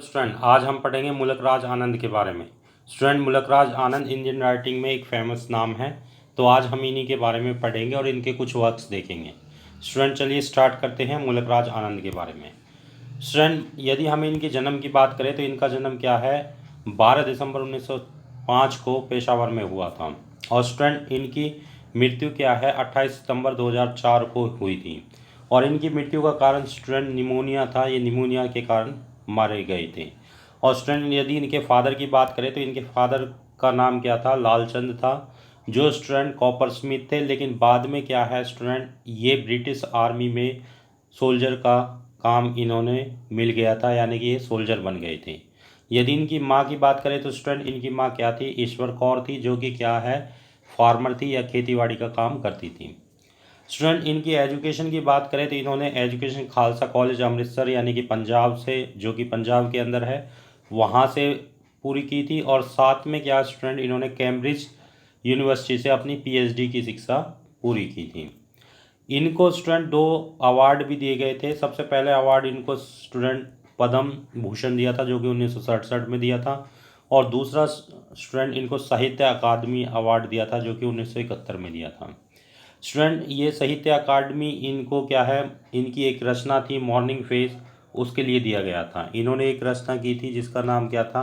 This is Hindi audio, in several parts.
स्टूडेंट आज हम पढ़ेंगे मुल्क राज आनंद के बारे में। स्टूडेंट मुल्क राज आनंद इंडियन राइटिंग में एक फेमस नाम है, तो आज हम इन्हीं के बारे में पढ़ेंगे और इनके कुछ वर्क्स देखेंगे। स्टूडेंट चलिए स्टार्ट करते हैं मुल्क राज आनंद के बारे में। स्टूडेंट यदि हम इनके जन्म की बात करें तो इनका जन्म क्या है 12 दिसंबर 1905 को पेशावर में हुआ था। और स्टूडेंट इनकी मृत्यु क्या है 28 सितंबर 2004 को हुई थी। और इनकी मृत्यु का कारण स्टूडेंट निमोनिया था, ये निमोनिया के कारण मारे गए थे। और स्टूडेंट यदि इनके फादर की बात करें तो इनके फादर का नाम क्या था, लालचंद था, जो स्टूडेंट कॉपर स्मिथ थे। लेकिन बाद में क्या है स्टूडेंट, ये ब्रिटिश आर्मी में सोल्जर का काम इन्होंने मिल गया था, यानी कि ये सोल्जर बन गए थे। यदि इनकी माँ की बात करें तो स्टूडेंट इनकी माँ क्या थी, ईश्वर कौर थी, जो कि क्या है फार्मर थी या खेतीबाड़ी का काम करती थी। स्टूडेंट इनकी एजुकेशन की बात करें तो इन्होंने एजुकेशन खालसा कॉलेज अमृतसर यानी कि पंजाब से, जो कि पंजाब के अंदर है, वहाँ से पूरी की थी। और साथ में क्या स्टूडेंट इन्होंने कैम्ब्रिज यूनिवर्सिटी से अपनी पीएचडी की शिक्षा पूरी की थी। इनको स्टूडेंट 2 अवार्ड भी दिए गए थे। सबसे पहले अवार्ड इनको स्टूडेंट पद्म भूषण दिया था, जो कि 1967 में दिया था। और दूसरा स्टूडेंट इनको साहित्य अकादमी अवार्ड दिया था, जो कि 1971 में दिया था। स्टूडेंट ये साहित्य अकादमी इनको क्या है, इनकी एक रचना थी मॉर्निंग फेज, उसके लिए दिया गया था। इन्होंने एक रचना की थी जिसका नाम क्या था,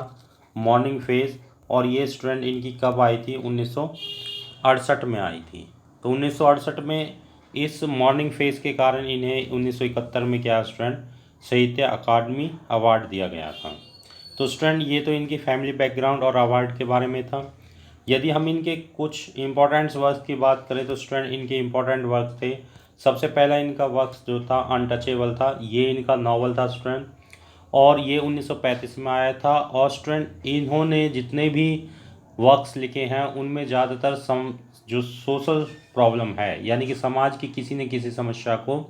मॉर्निंग फेज। और ये स्टूडेंट इनकी कब आई थी, 1968 में आई थी। तो 1968 में इस मॉर्निंग फेज के कारण इन्हें 1971 में क्या स्टूडेंट साहित्य अकादमी अवार्ड दिया गया था। तो स्टूडेंट ये तो इनकी फैमिली बैकग्राउंड और अवार्ड के बारे में था। यदि हम इनके कुछ इम्पोर्टेंट वर्क की बात करें तो स्टूडेंट इनके इम्पोर्टेंट वर्क थे। सबसे पहला इनका वर्क जो था अनटचेबल था, ये इनका नावल था स्टूडेंट, और ये 1935 में आया था। और स्टूडेंट इन्होंने जितने भी वर्क्स लिखे हैं उनमें ज़्यादातर जो सोशल प्रॉब्लम है, यानी कि समाज की किसी न किसी समस्या को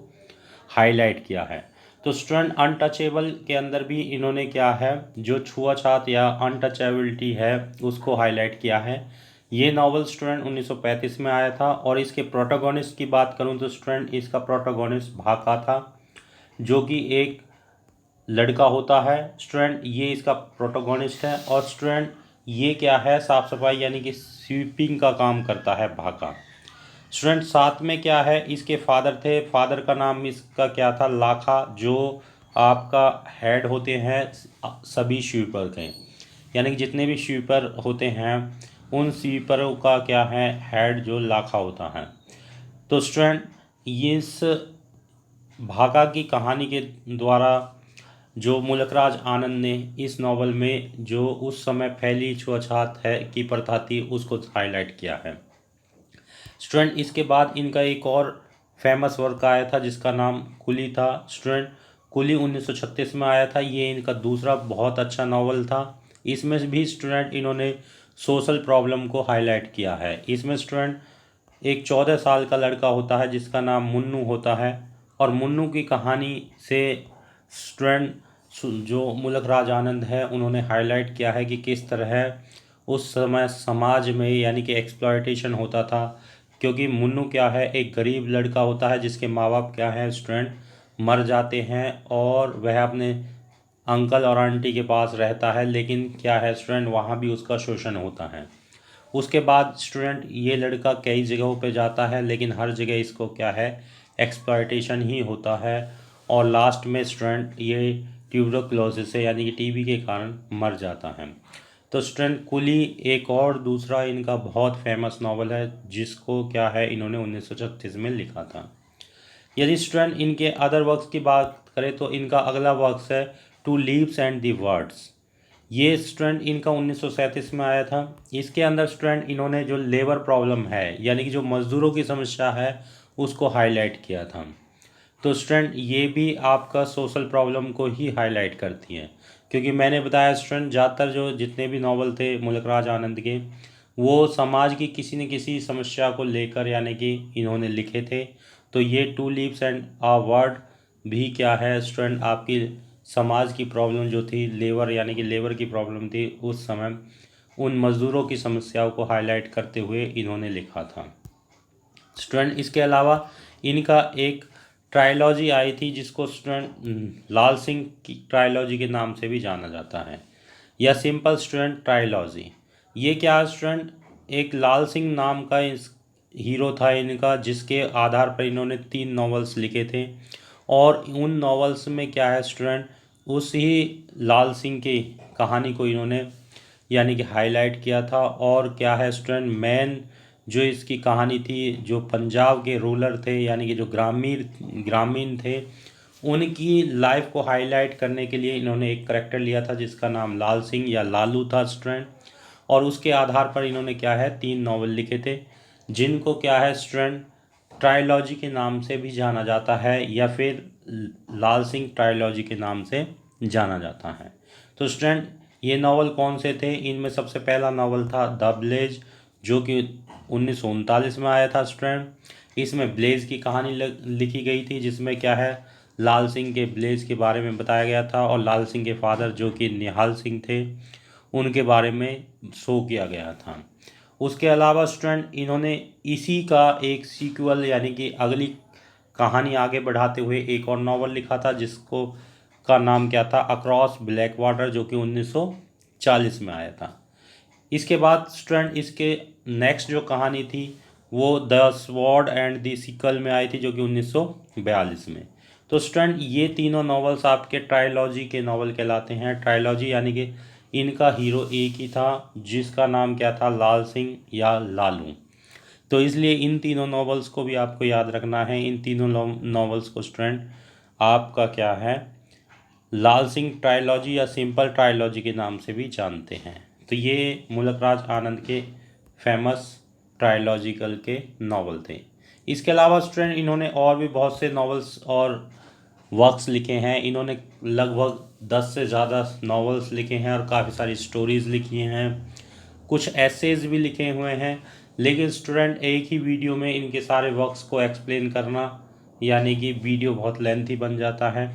हाईलाइट किया है। तो स्टूडेंट अनटचेबल के अंदर भी इन्होंने क्या है, जो छुआछात या अनटचेबिलिटी है उसको हाईलाइट किया है। ये नावल स्टूडेंट 1935 में आया था। और इसके प्रोटोगोनिस्ट की बात करूं तो स्टूडेंट इसका प्रोटोगोनिस्ट भाका था, जो कि एक लड़का होता है। स्टूडेंट ये इसका प्रोटोगोनिस्ट है। और स्टूडेंट ये क्या है, साफ सफाई यानी कि स्वीपिंग का काम करता है भाका। स्टूडेंट साथ में क्या है, इसके फादर थे, फादर का नाम इसका क्या था, लाखा, जो आपका हेड होते हैं सभी स्वीपर के, यानी कि जितने भी स्वीपर होते हैं उन स्वीपरों का क्या है, हेड जो लाखा होता है। तो स्टूडेंट इस भागा की कहानी के द्वारा जो मुल्कराज आनंद ने इस नावल में जो उस समय फैली छुआछात है की प्रथा थी उसको हाईलाइट किया है। स्टूडेंट इसके बाद इनका एक और फेमस वर्क आया था जिसका नाम कुली था। स्टूडेंट कुली 1936 में आया था। ये इनका दूसरा बहुत अच्छा नावल था। इसमें भी स्टूडेंट इन्होंने सोशल प्रॉब्लम को हाईलाइट किया है। इसमें स्टूडेंट एक 14 साल का लड़का होता है जिसका नाम मुन्नू होता है। और मुन्नू की कहानी से स्टूडेंट जो मुल्क राज आनंद है उन्होंने हाईलाइट किया है कि किस तरह उस समय समाज में यानी कि एक्सप्लॉयटेशन होता था। क्योंकि मुन्नू क्या है, एक गरीब लड़का होता है जिसके माँ बाप क्या है स्टूडेंट मर जाते हैं, और वह अपने अंकल और आंटी के पास रहता है। लेकिन क्या है स्टूडेंट, वहाँ भी उसका शोषण होता है। उसके बाद स्टूडेंट ये लड़का कई जगहों पे जाता है, लेकिन हर जगह इसको क्या है, एक्सप्लॉयटेशन ही होता है। और लास्ट में स्टूडेंट ये ट्यूबरकुलोसिस से यानी कि टीबी के कारण मर जाता है। तो स्टूडेंट कुली एक और दूसरा इनका बहुत फेमस नावल है जिसको क्या है इन्होंने 1936 में लिखा था। यदि स्टूडेंट इनके अदर वर्क्स की बात करें तो इनका अगला वर्क्स है two leaves and the words. ये स्टूडेंट इनका 1937 में आया था। इसके अंदर स्टूडेंट इन्होंने जो लेबर प्रॉब्लम है यानी कि जो मज़दूरों की समस्या है उसको हाईलाइट किया था। तो स्टूडेंट ये भी आपका सोशल प्रॉब्लम को ही हाईलाइट करती हैं, क्योंकि मैंने बताया स्टूडेंट ज़्यादातर जो जितने भी नावल थे मुल्क राज आनंद के वो समाज की किसी न किसी समस्या को लेकर यानी कि इन्होंने लिखे थे। तो ये two leaves and a word भी क्या है स्टूडेंट, आपकी समाज की प्रॉब्लम जो थी लेबर यानी कि लेबर की प्रॉब्लम थी उस समय, उन मज़दूरों की समस्याओं को हाईलाइट करते हुए इन्होंने लिखा था। स्टूडेंट इसके अलावा इनका एक ट्रायलॉजी आई थी जिसको स्टूडेंट लाल सिंह की ट्रायलॉजी के नाम से भी जाना जाता है, या सिंपल स्टूडेंट ट्रायलॉजी। ये क्या है स्टूडेंट, एक लाल सिंह नाम का इस हीरो था इनका, जिसके आधार पर इन्होंने 3 नॉवेल्स लिखे थे, और उन नॉवेल्स में क्या है स्टूडेंट, उस ही लाल सिंह की कहानी को इन्होंने यानी कि हाईलाइट किया था। और क्या है स्टूडेंट, मेन जो इसकी कहानी थी, जो पंजाब के रूलर थे यानी कि जो ग्रामीण थे, उनकी लाइफ को हाईलाइट करने के लिए इन्होंने एक करेक्टर लिया था जिसका नाम लाल सिंह या लालू था स्टूडेंट। और उसके आधार पर इन्होंने क्या है 3 नॉवल लिखे थे, जिनको क्या है स्टूडेंट ट्रायलॉजी के नाम से भी जाना जाता है, या फिर लाल सिंह ट्रायलॉजी के नाम से जाना जाता है। तो स्टूडेंट ये नावल कौन से थे, इनमें सबसे पहला नावल था द ब्लेज, जो कि 1939 में आया था स्टूडेंट। इसमें ब्लेज की कहानी लिखी गई थी, जिसमें क्या है लाल सिंह के ब्लेज के बारे में बताया गया था, और लाल सिंह के फादर जो कि निहाल सिंह थे उनके बारे में शो किया गया था। उसके अलावा स्टूडेंट इन्होंने इसी का एक सीक्वल यानी कि अगली कहानी आगे बढ़ाते हुए एक और नावल लिखा था, जिसको का नाम क्या था, अक्रॉस ब्लैक वाटर, जो कि 1940 में आया था। इसके बाद स्टूडेंट इसके नेक्स्ट जो कहानी थी वो the sword and the sickle में आई थी, जो कि 1942 में। तो स्टूडेंट ये तीनों नॉवेल्स आपके ट्रायलॉजी के नावल कहलाते हैं। ट्रायलॉजी यानी कि इनका हीरो एक ही था, जिसका नाम क्या था, लाल सिंह या लालू। तो इसलिए इन तीनों नॉवेल्स को भी आपको याद रखना है। इन तीनों नॉवेल्स को स्टूडेंट आपका क्या है, लाल सिंह ट्रायलॉजी या सिंपल ट्रायलॉजी के नाम से भी जानते हैं। तो ये मुल्क राज आनंद के फेमस ट्रायलॉजिकल के नावल थे। इसके अलावा स्टूडेंट इन्होंने और भी बहुत से नावल्स और वर्क्स लिखे हैं। इन्होंने लगभग 10 से ज़्यादा नावल्स लिखे हैं और काफ़ी सारी स्टोरीज़ लिखी हैं, कुछ एसेज भी लिखे हुए हैं। लेकिन स्टूडेंट एक ही वीडियो में इनके सारे वर्क्स को एक्सप्लेन करना यानी कि वीडियो बहुत लेंथी बन जाता है।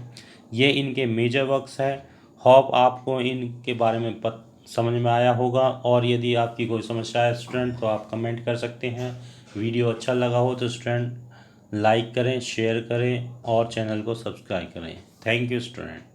ये इनके मेजर वर्क्स हैं। होप आपको इनके बारे में समझ में आया होगा, और यदि आपकी कोई समस्या है स्टूडेंट तो आप कमेंट कर सकते हैं। वीडियो अच्छा लगा हो तो स्टूडेंट लाइक करें, शेयर करें और चैनल को सब्सक्राइब करें। Thank you student.